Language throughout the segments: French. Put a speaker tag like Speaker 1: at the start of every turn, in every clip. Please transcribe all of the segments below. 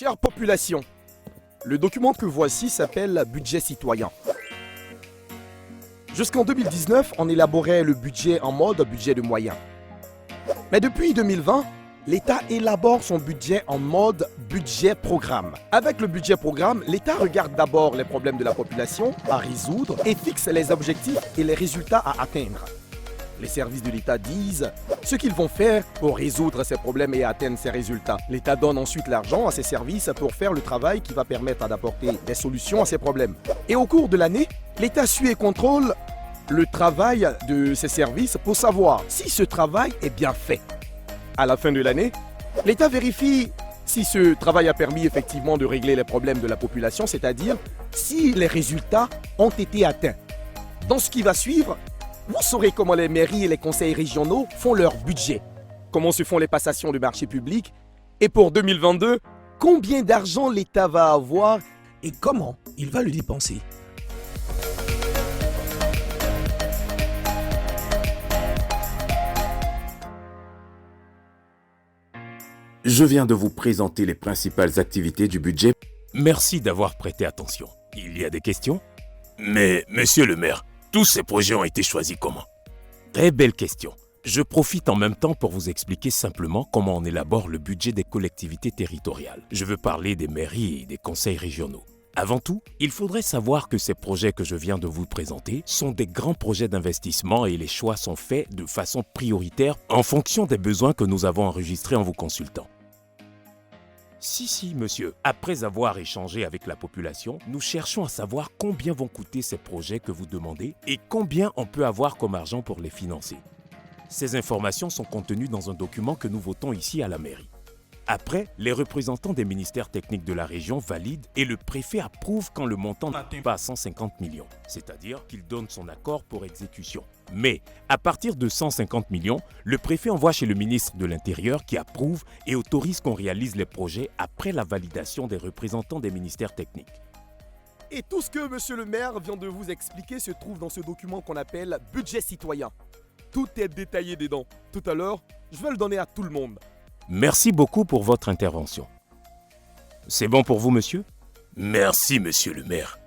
Speaker 1: Chère population, le document que voici s'appelle Budget citoyen. Jusqu'en 2019, on élaborait le budget en mode budget de moyens. Mais depuis 2020, l'État élabore son budget en mode budget programme. Avec le budget programme, l'État regarde d'abord les problèmes de la population à résoudre et fixe les objectifs et les résultats à atteindre. Les services de l'État disent ce qu'ils vont faire pour résoudre ces problèmes et atteindre ces résultats. L'État donne ensuite l'argent à ces services pour faire le travail qui va permettre d'apporter des solutions à ces problèmes. Et au cours de l'année, l'État suit et contrôle le travail de ces services pour savoir si ce travail est bien fait. À la fin de l'année, l'État vérifie si ce travail a permis effectivement de régler les problèmes de la population, c'est-à-dire si les résultats ont été atteints. Dans ce qui va suivre, vous saurez comment les mairies et les conseils régionaux font leur budget, comment se font les passations de marchés publics, et pour 2022, combien d'argent l'État va avoir
Speaker 2: Et comment il va le dépenser?
Speaker 3: Je viens de vous présenter les principales activités du budget.
Speaker 4: Merci d'avoir prêté attention. Il y a des questions? Mais, monsieur le maire, tous ces projets ont été choisis comment? Très belle question. Je profite en même temps pour vous expliquer simplement comment on élabore le budget des collectivités territoriales. Je veux parler des mairies et des conseils régionaux. Avant tout, il faudrait savoir que ces projets que je viens de vous présenter sont des grands projets d'investissement et les choix sont faits de façon prioritaire en fonction des besoins que nous avons enregistrés en vous consultant. Si, monsieur. Après avoir échangé avec la population, nous cherchons à savoir combien vont coûter ces projets que vous demandez et combien on peut avoir comme argent pour les financer. Ces informations sont contenues dans un document que nous votons ici à la mairie. Après, les représentants des ministères techniques de la région valident et le préfet approuve quand le montant n'atteint pas 150 millions, c'est-à-dire qu'il donne son accord pour exécution. Mais, à partir de 150 millions, le préfet envoie chez le ministre de l'Intérieur qui approuve et autorise qu'on réalise les projets après la validation des représentants des ministères techniques.
Speaker 1: Et tout ce que monsieur le maire vient de vous expliquer se trouve dans ce document qu'on appelle Budget citoyen. Tout est détaillé dedans. Tout à l'heure, je vais le donner à tout le monde.
Speaker 4: Merci beaucoup pour votre intervention. C'est bon pour vous, monsieur? Merci, monsieur le maire.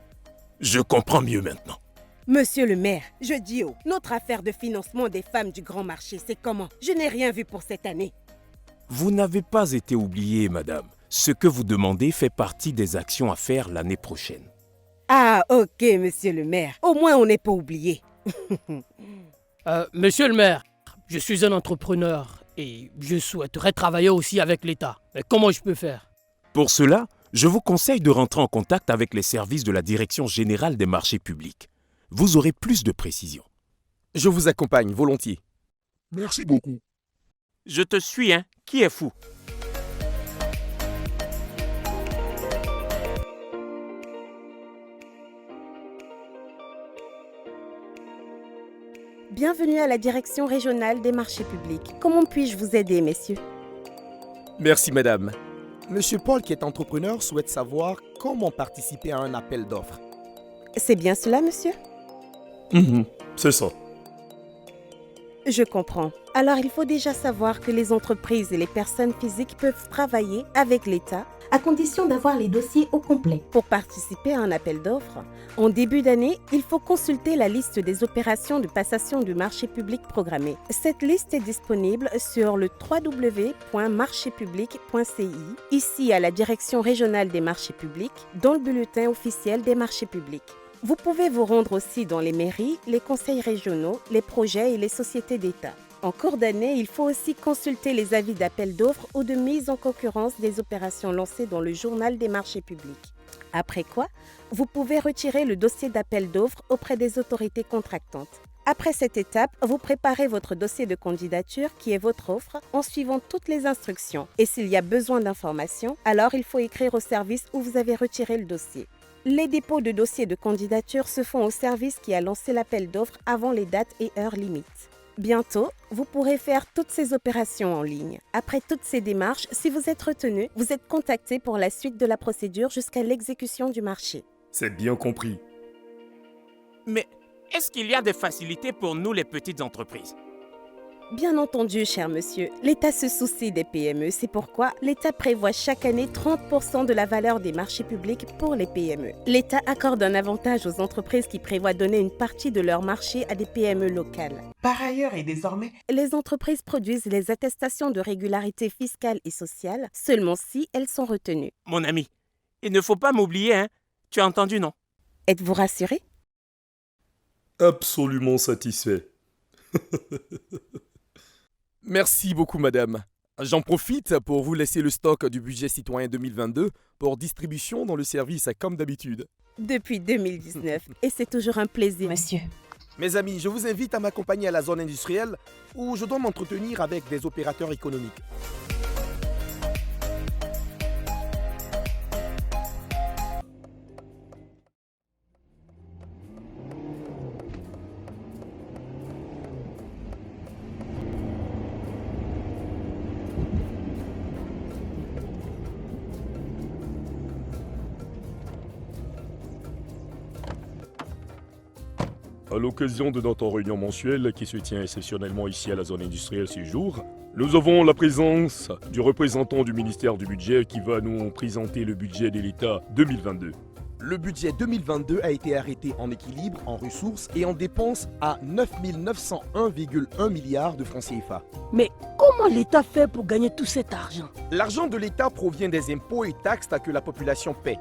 Speaker 4: Je comprends mieux maintenant.
Speaker 5: Monsieur le maire, je dis haut, notre affaire de financement des femmes du grand marché, c'est comment? Je n'ai rien vu pour cette année.
Speaker 4: Vous n'avez pas été oubliée, madame. Ce que vous demandez fait partie des actions à faire l'année prochaine.
Speaker 5: Ah, ok, monsieur le maire. Au moins, on n'est pas oublié.
Speaker 6: Monsieur le maire, je suis un entrepreneur et je souhaiterais travailler aussi avec l'État. Mais comment je peux faire?
Speaker 4: Pour cela, je vous conseille de rentrer en contact avec les services de la Direction générale des marchés publics. Vous aurez plus de précisions.
Speaker 1: Je vous accompagne volontiers.
Speaker 2: Merci beaucoup.
Speaker 4: Je te suis, hein? Qui est fou?
Speaker 5: Bienvenue à la Direction régionale des marchés publics. Comment puis-je vous aider, messieurs?
Speaker 1: Merci madame. Monsieur Paul, qui est entrepreneur, souhaite savoir comment participer à un appel d'offres.
Speaker 5: C'est bien cela, monsieur?
Speaker 7: C'est ça.
Speaker 5: Je comprends. Alors, il faut déjà savoir que les entreprises et les personnes physiques peuvent travailler avec l'État à condition d'avoir les dossiers au complet. Pour participer à un appel d'offres, en début d'année, il faut consulter la liste des opérations de passation du marché public programmées. Cette liste est disponible sur le www.marchéspublics.ci, ici à la Direction régionale des marchés publics, dans le bulletin officiel des marchés publics. Vous pouvez vous rendre aussi dans les mairies, les conseils régionaux, les projets et les sociétés d'État. En cours d'année, il faut aussi consulter les avis d'appel d'offres ou de mise en concurrence des opérations lancées dans le journal des marchés publics. Après quoi, vous pouvez retirer le dossier d'appel d'offres auprès des autorités contractantes. Après cette étape, vous préparez votre dossier de candidature qui est votre offre en suivant toutes les instructions. Et s'il y a besoin d'informations, alors il faut écrire au service où vous avez retiré le dossier. Les dépôts de dossiers de candidature se font au service qui a lancé l'appel d'offres avant les dates et heures limites. Bientôt, vous pourrez faire toutes ces opérations en ligne. Après toutes ces démarches, si vous êtes retenu, vous êtes contacté pour la suite de la procédure jusqu'à l'exécution du marché.
Speaker 7: C'est bien compris.
Speaker 4: Mais est-ce qu'il y a des facilités pour nous les petites entreprises?
Speaker 5: Bien entendu, cher monsieur, l'État se soucie des PME. C'est pourquoi l'État prévoit chaque année 30% de la valeur des marchés publics pour les PME. L'État accorde un avantage aux entreprises qui prévoient donner une partie de leur marché à des PME locales.
Speaker 8: Par ailleurs et désormais,
Speaker 5: Les entreprises produisent les attestations de régularité fiscale et sociale seulement si elles sont retenues.
Speaker 4: Mon ami, il ne faut pas m'oublier, hein. Tu as entendu, non?
Speaker 5: Êtes-vous rassuré?
Speaker 7: Absolument satisfait.
Speaker 1: Merci beaucoup, madame. J'en profite pour vous laisser le stock du budget citoyen 2022 pour distribution dans le service comme d'habitude.
Speaker 5: Depuis 2019, et c'est toujours un plaisir.
Speaker 8: monsieur.
Speaker 1: Mes amis, je vous invite à m'accompagner à la zone industrielle où je dois m'entretenir avec des opérateurs économiques.
Speaker 7: À l'occasion de notre réunion mensuelle qui se tient exceptionnellement ici à la zone industrielle ce jour, nous avons la présence du représentant du ministère du Budget qui va nous présenter le budget de l'État 2022.
Speaker 1: Le budget 2022 a été arrêté en équilibre, en ressources et en dépenses à 9 901,1 milliards de francs CFA.
Speaker 6: Mais comment l'État fait pour gagner tout cet argent?
Speaker 1: L'argent de l'État provient des impôts et taxes que la population paie.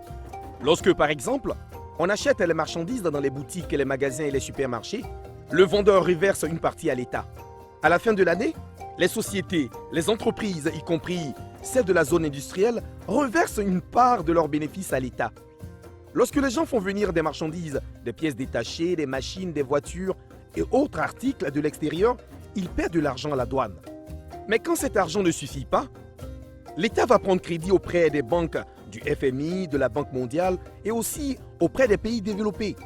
Speaker 1: Lorsque, par exemple, on achète les marchandises dans les boutiques, les magasins et les supermarchés, le vendeur reverse une partie à l'État. À la fin de l'année, les sociétés, les entreprises, y compris celles de la zone industrielle, reversent une part de leurs bénéfices à l'État. Lorsque les gens font venir des marchandises, des pièces détachées, des machines, des voitures et autres articles de l'extérieur, ils paient de l'argent à la douane. Mais quand cet argent ne suffit pas, l'État va prendre crédit auprès des banques du FMI, de la Banque mondiale et aussi auprès des pays développés.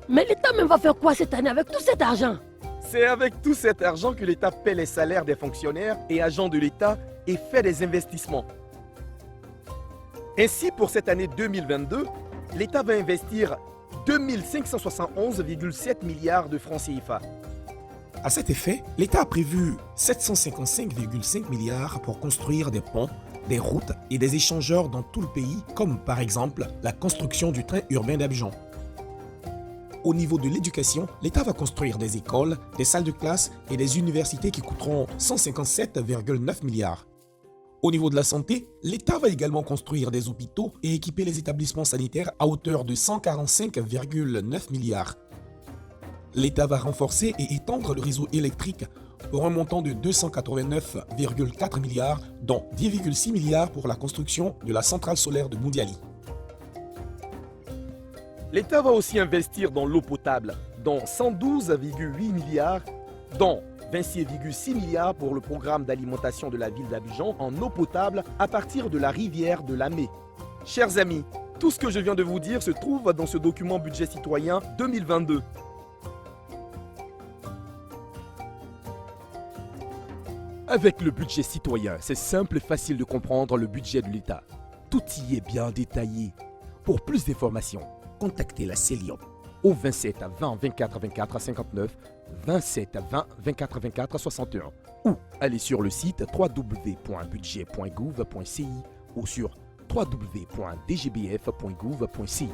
Speaker 6: Mais l'État même va faire quoi cette année avec tout cet argent?
Speaker 1: C'est avec tout cet argent que l'État paie les salaires des fonctionnaires et agents de l'État et fait des investissements. Ainsi, pour cette année 2022, l'État va investir 2 571,7 milliards de francs CFA.
Speaker 2: À cet effet, l'État a prévu 755,5 milliards pour construire des ponts, des routes et des échangeurs dans tout le pays, comme par exemple la construction du train urbain d'Abidjan. Au niveau de l'éducation, l'État va construire des écoles, des salles de classe et des universités qui coûteront 157,9 milliards. Au niveau de la santé, l'État va également construire des hôpitaux et équiper les établissements sanitaires à hauteur de 145,9 milliards. L'État va renforcer et étendre le réseau électrique pour un montant de 289,4 milliards, dont 10,6 milliards pour la construction de la centrale solaire de Moundiali.
Speaker 1: L'État va aussi investir dans l'eau potable, dont 112,8 milliards, dont 26,6 milliards pour le programme d'alimentation de la ville d'Abidjan en eau potable à partir de la rivière de Lamé. Chers amis, tout ce que je viens de vous dire se trouve dans ce document budget citoyen 2022. Avec le budget citoyen, c'est simple et facile de comprendre le budget de l'État. Tout y est bien détaillé. Pour plus d'informations, contactez la CELIOP au 27 20 24 24 59, 27 20 24 24 61 ou allez sur le site www.budget.gouv.ci ou sur www.dgbf.gouv.ci.